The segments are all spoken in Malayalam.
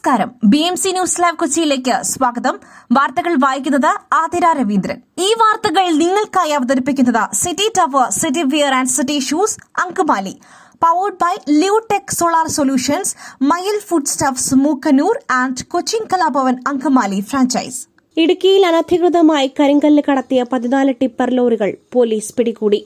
നമസ്കാരം. BMC ന്യൂസ് ലൈവ് കൊച്ചിയിലേക്ക് സ്വാഗതം. വാർത്തകൾ വായിക്കുന്നത് ആതിര രവീന്ദ്രൻ. ഈ വാർത്തകൾ നിങ്ങൾക്കായി അവതരിപ്പിക്കുന്നത് city tower, city wear and city shoes, Angamaly. Powered by Leotech solar solutions, Mayil food stuffs, Mookkannoor and Cochin Kalabhavan Angamaly franchise. ഇടുക്കിയിൽ അനധികൃതമായി കരിങ്കല്ല് കടത്തിയ 14 ടിപ്പർ ലോറികൾ പോലീസ് പിടികൂടി.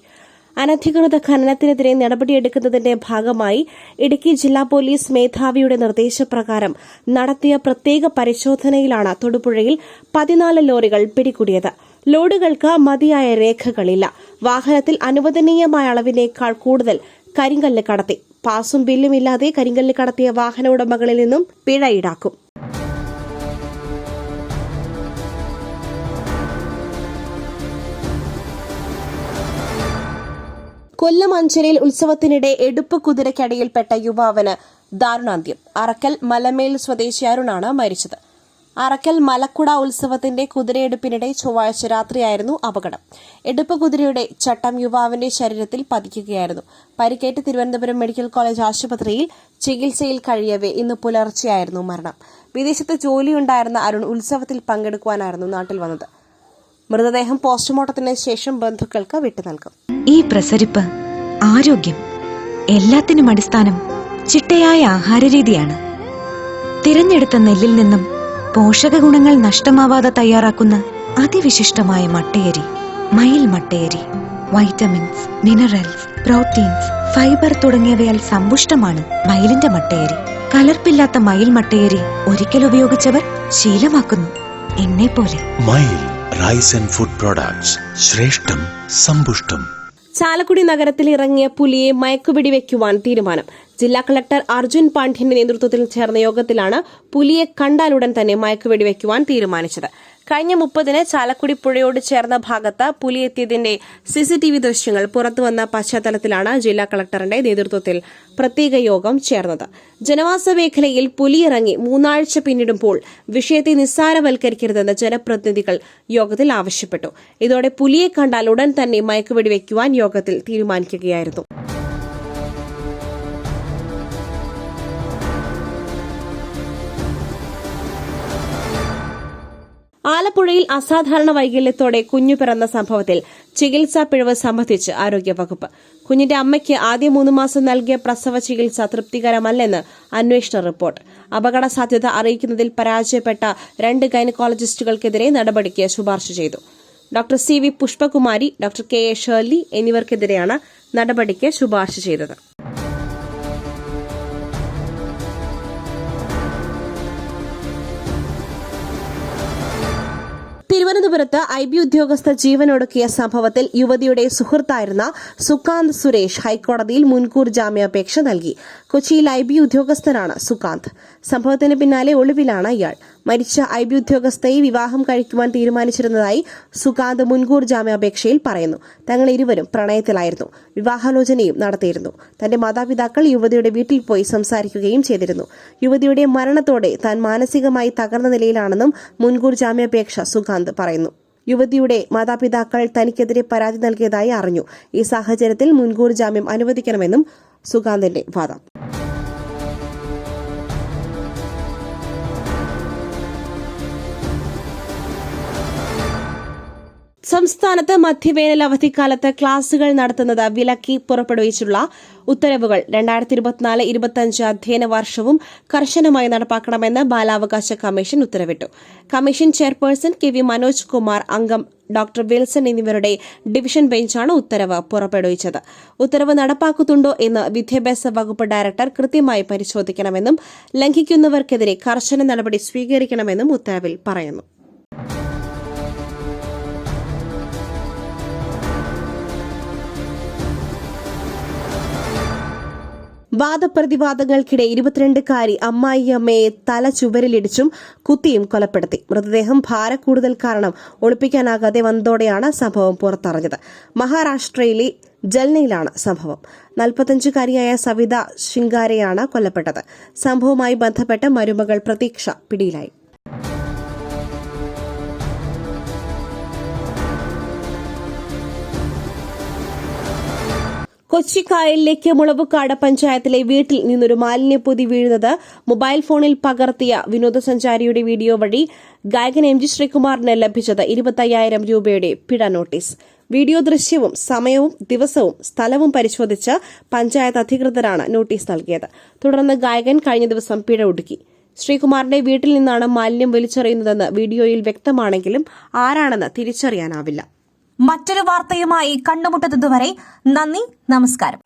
അനധികൃത ഖനനത്തിനെതിരെ നടപടിയെടുക്കുന്നതിന്റെ ഭാഗമായി ഇടുക്കി ജില്ലാ പോലീസ് മേധാവിയുടെ നിർദ്ദേശപ്രകാരം നടത്തിയ പ്രത്യേക പരിശോധനയിലാണ് തൊടുപുഴയിൽ 14 ലോറികൾ പിടികൂടിയത്. ലോഡുകൾക്ക് മതിയായ രേഖകളില്ല. വാഹനത്തിൽ അനുവദനീയമായ അളവിനേക്കാൾ കൂടുതൽ കരിങ്കല്ല് കടത്തി. പാസും ബില്ലും ഇല്ലാതെ കരിങ്കല്ല് കടത്തിയ വാഹന ഉടമകളിൽ നിന്നും പിഴ ഈടാക്കും. കൊല്ലം അഞ്ചലിൽ ഉത്സവത്തിനിടെ എടുപ്പ് കുതിരയ്ക്കടിയിൽപ്പെട്ട യുവാവിന് ദാരുണാന്ത്യം. അറക്കൽ മലമേൽ സ്വദേശി അരുണാണ് മരിച്ചത്. അറക്കൽ മലക്കുട ഉത്സവത്തിന്റെ കുതിരയെടുപ്പിനിടെ ചൊവ്വാഴ്ച രാത്രിയായിരുന്നു അപകടം. എടുപ്പ് കുതിരയുടെ ചട്ടം യുവാവിന്റെ ശരീരത്തിൽ പതിക്കുകയായിരുന്നു. പരിക്കേറ്റ് തിരുവനന്തപുരം മെഡിക്കൽ കോളേജ് ആശുപത്രിയിൽ ചികിത്സയിൽ കഴിയവെ ഇന്ന് പുലർച്ചെയായിരുന്നു മരണം. വിദേശത്ത് ജോലിയുണ്ടായിരുന്ന അരുൺ ഉത്സവത്തിൽ പങ്കെടുക്കുവാനായിരുന്നു നാട്ടിൽ വന്നത്. മൃതദേഹം പോസ്റ്റ്മോർട്ടത്തിന് ശേഷം ബന്ധുക്കൾക്ക് വിട്ടു നൽകും. ഈ പ്രസരിപ്പ്, ആരോഗ്യം, എല്ലാത്തിനും അടിസ്ഥാനം ചിട്ടയായ ആഹാരരീതിയാണ്. തിരഞ്ഞെടുത്ത നെല്ലിൽ നിന്നും പോഷക ഗുണങ്ങൾ നഷ്ടമാവാതെ തയ്യാറാക്കുന്ന അതിവിശിഷ്ടമായ മട്ടയരി, മയിൽ മട്ടയരി. വൈറ്റമിൻസ്, മിനറൽസ്, പ്രോട്ടീൻസ്, ഫൈബർ തുടങ്ങിയവയാൽ സമ്പുഷ്ടമാണ് മയിലിന്റെ മട്ടയരി. കലർപ്പില്ലാത്ത മയിൽ മട്ടയരി ഒരിക്കൽ ഉപയോഗിച്ചവർ ശീലമാക്കുന്നു. എന്നെപ്പോലെ മയിൽ റൈസ് ആൻഡ് ഫുഡ് പ്രോഡക്ട്സ്, ശ്രേഷ്ഠം സമ്പുഷ്ടം. ചാലക്കുടി നഗരത്തിൽ ഇറങ്ങിയ പുലിയെ മയക്കുവെടിവെക്കുവാൻ തീരുമാനം. ജില്ലാ കളക്ടർ അർജുൻ പാണ്ഡ്യന്റെ നേതൃത്വത്തിൽ ചേർന്ന യോഗത്തിലാണ് പുലിയെ കണ്ടാലുടൻ തന്നെ മയക്കുവെടിവെക്കുവാൻ തീരുമാനിച്ചത്. കഴിഞ്ഞ 30-ന് ചാലക്കുടി പുഴയോട് ചേർന്ന ഭാഗത്ത് പുലി എത്തിയതിന്റെ CCTV ദൃശ്യങ്ങൾ പുറത്തുവന്ന പശ്ചാത്തലത്തിലാണ് ജില്ലാ കളക്ടറിന്റെ നേതൃത്വത്തിൽ പ്രത്യേക യോഗം ചേർന്നത്. ജനവാസ മേഖലയിൽ പുലിയിറങ്ങി 3 ആഴ്ച പിന്നിടുമ്പോൾ വിഷയത്തെ നിസ്സാരവൽക്കരിക്കരുതെന്ന് ജനപ്രതിനിധികൾ യോഗത്തിൽ ആവശ്യപ്പെട്ടു. ഇതോടെ പുലിയെ കണ്ടാൽ ഉടൻ തന്നെ മയക്കുവെടിവെക്കുവാൻ യോഗത്തിൽ തീരുമാനിക്കുകയായിരുന്നു. ആലപ്പുഴയിൽ അസാധാരണ വൈകല്യത്തോടെ കുഞ്ഞു പിറന്ന സംഭവത്തിൽ ചികിത്സാ പിഴവ് സംബന്ധിച്ച് ആരോഗ്യവകുപ്പ്. കുഞ്ഞിന്റെ അമ്മയ്ക്ക് ആദ്യ 3 മാസം നൽകിയ പ്രസവ ചികിത്സ തൃപ്തികരമല്ലെന്ന് അന്വേഷണ റിപ്പോർട്ട്. അപകട സാധ്യത അറിയിക്കുന്നതിൽ പരാജയപ്പെട്ട 2 ഗൈനക്കോളജിസ്റ്റുകൾക്കെതിരെ നടപടിക്ക് ശുപാർശ ചെയ്തു. Doctor CV Pushpakumari, doctor KA Shirley എന്നിവർക്കെതിരെയാണ് നടപടിക്ക് ശുപാർശ ചെയ്തത്. തിരുവനന്തപുരത്ത് IB ഉദ്യോഗസ്ഥ ജീവനൊടുക്കിയ സംഭവത്തിൽ യുവതിയുടെ സുഹൃത്തായിരുന്ന സുകാന്ത് സുരേഷ് ഹൈക്കോടതിയിൽ മുൻകൂർ ജാമ്യാപേക്ഷ നൽകി. കൊച്ചിയിൽ IB ഉദ്യോഗസ്ഥനാണ് സുകാന്ത്. സംഭവത്തിന് പിന്നാലെ ഒളിവിലാണ് ഇയാൾ. മരിച്ച IB ഉദ്യോഗസ്ഥയെ വിവാഹം കഴിക്കുവാൻ തീരുമാനിച്ചിരുന്നതായി സുകാന്ത് മുൻകൂർ ജാമ്യാപേക്ഷയിൽ പറയുന്നു. തങ്ങൾ ഇരുവരും പ്രണയത്തിലായിരുന്നു. വിവാഹാലോചനയും നടത്തിയിരുന്നു. തന്റെ മാതാപിതാക്കൾ യുവതിയുടെ വീട്ടിൽ പോയി സംസാരിക്കുകയും ചെയ്തിരുന്നു. യുവതിയുടെ മരണത്തോടെ താൻ മാനസികമായി തകർന്ന നിലയിലാണെന്നും മുൻകൂർ ജാമ്യാപേക്ഷ സുകാന്ത് പറയുന്നു. യുവതിയുടെ മാതാപിതാക്കൾ തനിക്കെതിരെ പരാതി നൽകിയതായി അറിഞ്ഞു. ഈ സാഹചര്യത്തിൽ മുൻകൂർ ജാമ്യം അനുവദിക്കണമെന്നും സുകാന്തിന്റെ വാദം. സംസ്ഥാനത്ത് മധ്യവേനൽ അവധിക്കാലത്ത് ക്ലാസുകൾ നടത്തുന്നത് വിലക്കി പുറപ്പെടുവിച്ചുള്ള ഉത്തരവുകൾ 2024-25 അധ്യയന വർഷവും കർശനമായി നടപ്പാക്കണമെന്ന് ബാലാവകാശ കമ്മീഷൻ ഉത്തരവിട്ടു. Commission chairperson KV Manoj Kumar, അംഗം ഡോക്ടർ വിൽസൺ എന്നിവരുടെ ഡിവിഷൻ ബെഞ്ചാണ് ഉത്തരവ് പുറപ്പെടുവിച്ചത്. ഉത്തരവ് നടപ്പാക്കുന്നുണ്ടോ എന്ന് വിദ്യാഭ്യാസ വകുപ്പ് ഡയറക്ടർ കൃത്യമായി പരിശോധിക്കണമെന്നും ലംഘിക്കുന്നവർക്കെതിരെ കർശന നടപടി സ്വീകരിക്കണമെന്നും ഉത്തരവിൽ പറയുന്നു. വാദപ്രതിവാദങ്ങൾക്കിടെ 22-കാരി അമ്മായിയമ്മയെ തല ചുവരിലിടിച്ചും കുത്തിയും കൊലപ്പെടുത്തി. മൃതദേഹം ഭാരക്കൂടുതൽ കാരണം ഒളിപ്പിക്കാനാകാതെ വന്നതോടെയാണ് സംഭവം പുറത്തറിഞ്ഞത്. മഹാരാഷ്ട്രയിലെ ജൽനയിലാണ് സംഭവം. 45-കാരിയായ സവിത ശിങ്കാരെയാണ് കൊല്ലപ്പെട്ടത്. സംഭവവുമായി ബന്ധപ്പെട്ട് മരുമകൾ പ്രതീക്ഷ പിടിയിലായി. കൊച്ചി കായലിലേക്ക് മുളവുകാട് പഞ്ചായത്തിലെ വീട്ടിൽ നിന്നൊരു മാലിന്യപ്പൊതി വീഴുന്നത് മൊബൈൽ ഫോണിൽ പകർത്തിയ വിനോദസഞ്ചാരിയുടെ വീഡിയോ വഴി ഗായകൻ എം ജി ശ്രീകുമാറിന് ലഭിച്ചത് 25,000 രൂപയുടെ പിഴ നോട്ടീസ്. വീഡിയോ ദൃശ്യവും സമയവും ദിവസവും സ്ഥലവും പരിശോധിച്ച് പഞ്ചായത്ത് അധികൃതരാണ് നോട്ടീസ് നൽകിയത്. തുടർന്ന് ഗായകൻ കഴിഞ്ഞ ദിവസം പിഴ ഒടുക്കി. ശ്രീകുമാറിന്റെ വീട്ടിൽ നിന്നാണ് മാലിന്യം വലിച്ചെറിയുന്നതെന്ന് വീഡിയോയിൽ വ്യക്തമാണെങ്കിലും ആരാണെന്ന് തിരിച്ചറിയാനാവില്ല. മറ്റൊരു വാർത്തയുമായി കണ്ടുമുട്ടുന്നതുവരെ നന്ദി, നമസ്കാരം.